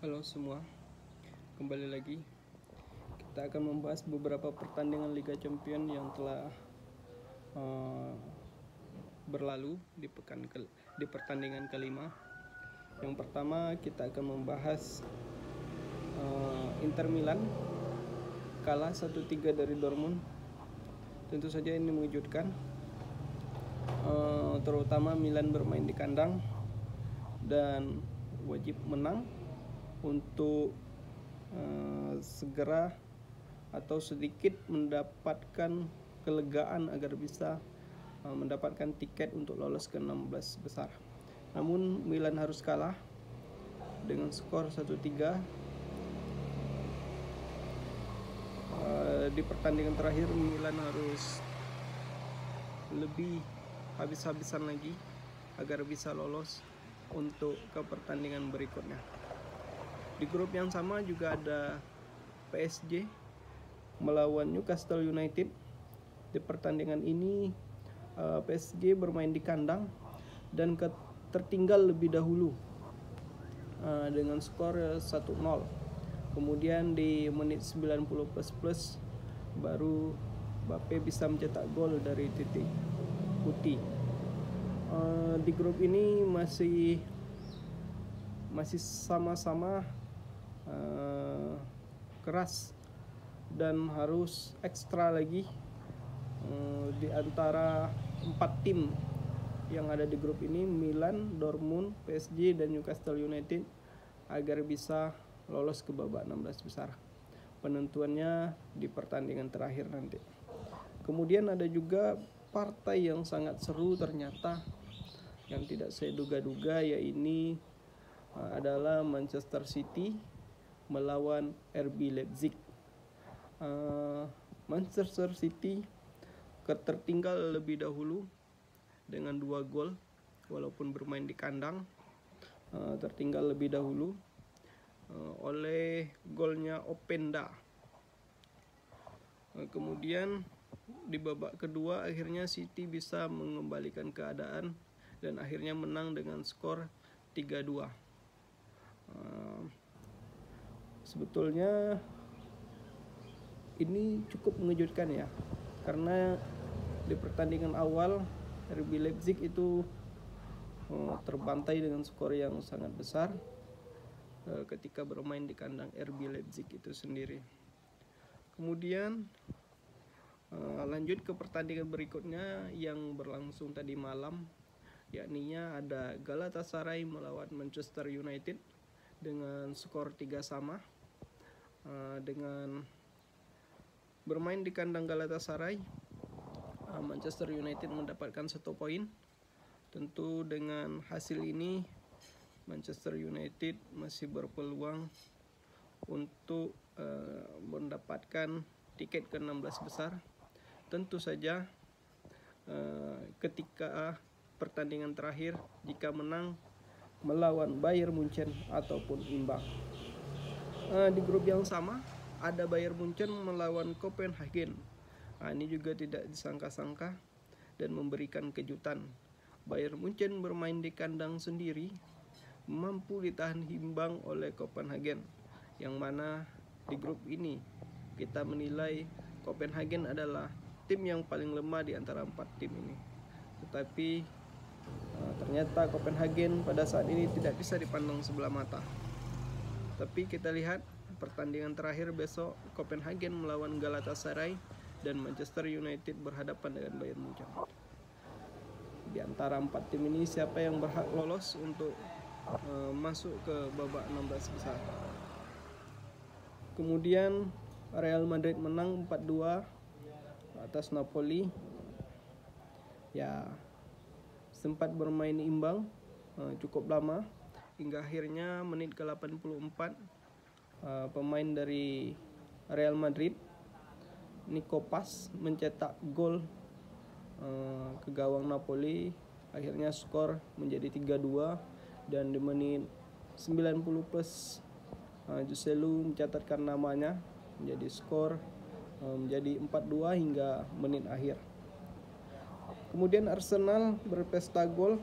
Halo semua, kembali lagi. Kita akan membahas beberapa pertandingan Liga Champions yang telah berlalu di pertandingan kelima. Yang pertama kita akan membahas Inter Milan kalah 1-3 dari Dortmund. Tentu saja ini mengejutkan, terutama Milan bermain di kandang dan wajib menang untuk segera atau sedikit mendapatkan kelegaan agar bisa mendapatkan tiket untuk lolos ke 16 besar. Namun Milan harus kalah dengan skor 1-3. Di pertandingan terakhir Milan harus lebih habis-habisan lagi agar bisa lolos untuk ke pertandingan berikutnya. Di grup yang sama juga ada PSG melawan Newcastle United. Di pertandingan ini PSG bermain di kandang dan tertinggal lebih dahulu dengan skor 1-0. Kemudian di menit 90 plus baru Mbappe bisa mencetak gol dari titik putih. Di grup ini masih sama-sama keras dan harus ekstra lagi di antara 4 tim yang ada di grup ini, Milan, Dortmund, PSG dan Newcastle United, agar bisa lolos ke babak 16 besar. Penentuannya di pertandingan terakhir nanti. Kemudian ada juga partai yang sangat seru ternyata yang tidak saya duga-duga, yaitu adalah Manchester City melawan RB Leipzig. Manchester City tertinggal lebih dahulu dengan 2 gol walaupun bermain di kandang. Tertinggal lebih dahulu oleh golnya Openda. Kemudian di babak kedua akhirnya City bisa mengembalikan keadaan dan akhirnya menang dengan skor 3-2. Sebetulnya ini cukup mengejutkan ya, karena di pertandingan awal RB Leipzig itu terbantai dengan skor yang sangat besar ketika bermain di kandang RB Leipzig itu sendiri. Kemudian lanjut ke pertandingan berikutnya yang berlangsung tadi malam, yakninya ada Galatasaray melawan Manchester United dengan skor 3-3. Dengan bermain di kandang Galatasaray, Manchester United mendapatkan 1 poin. Tentu dengan hasil ini Manchester United masih berpeluang untuk mendapatkan tiket ke 16 besar. Tentu saja ketika pertandingan terakhir jika menang melawan Bayern Munchen ataupun imbang. Di grup yang sama ada Bayern Munchen melawan Copenhagen. Ini juga tidak disangka-sangka dan memberikan kejutan. Bayern Munchen bermain di kandang sendiri mampu ditahan imbang oleh Copenhagen, yang mana di grup ini kita menilai Copenhagen adalah tim yang paling lemah di antara 4 tim ini. Tetapi ternyata Copenhagen pada saat ini tidak bisa dipandang sebelah mata. Tapi kita lihat pertandingan terakhir besok, Copenhagen melawan Galatasaray dan Manchester United berhadapan dengan Bayern Munchen. Di antara 4 tim ini siapa yang berhak lolos untuk masuk ke babak 16 besar. Kemudian Real Madrid menang 4-2 atas Napoli. Ya, sempat bermain imbang cukup lama hingga akhirnya menit ke-84 pemain dari Real Madrid, Nico Paz, mencetak gol ke gawang Napoli. Akhirnya skor menjadi 3-2 dan di menit 90 plus Joselu mencatatkan namanya menjadi skor menjadi 4-2 hingga menit akhir. Kemudian Arsenal berpesta gol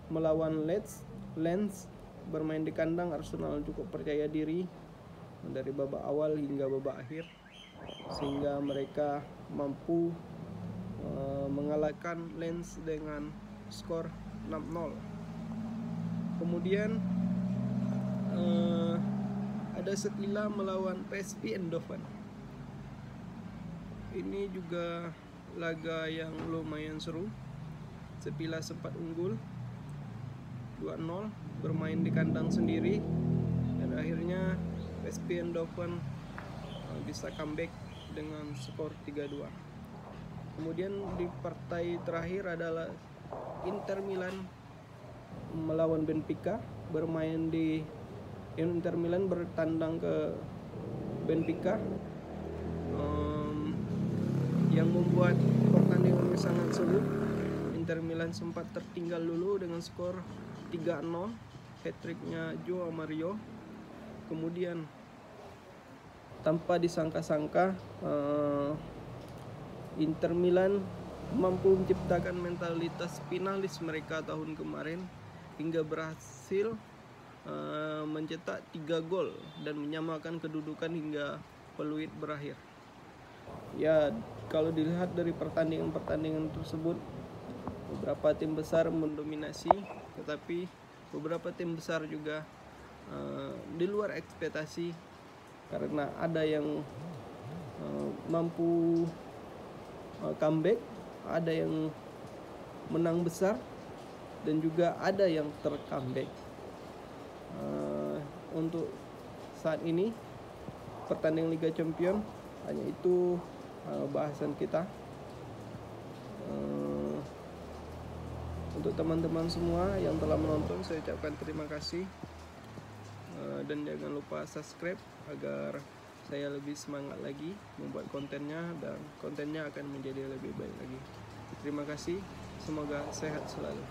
melawan Lens bermain di kandang Arsenal cukup percaya diri dari babak awal hingga babak akhir, sehingga mereka mampu mengalahkan Lens dengan skor 6-0. Kemudian ada Sevilla melawan PSV Eindhoven. Ini juga laga yang lumayan seru. Sevilla sempat unggul 2-0 bermain di kandang sendiri, dan akhirnya PSV Eindhoven bisa comeback dengan skor 3-2. Kemudian di partai terakhir adalah Inter Milan melawan Benfica. Inter Milan bertandang ke Benfica, yang membuat pertandingannya sangat seru. Inter Milan sempat tertinggal dulu dengan skor 3-0, hat-tricknya Joao Mario. Kemudian tanpa disangka-sangka Inter Milan mampu menciptakan mentalitas finalis mereka tahun kemarin hingga berhasil mencetak 3 gol dan menyamakan kedudukan hingga peluit berakhir. Ya, kalau dilihat dari pertandingan tersebut, beberapa tim besar mendominasi, tetapi beberapa tim besar juga di luar ekspektasi, karena ada yang mampu comeback, ada yang menang besar, dan juga ada yang ter-comeback. Untuk saat ini pertandingan Liga Champions hanya itu bahasan kita. Untuk teman-teman semua yang telah menonton, saya ucapkan terima kasih, dan jangan lupa subscribe agar saya lebih semangat lagi membuat kontennya, dan kontennya akan menjadi lebih baik lagi. Terima kasih, semoga sehat selalu.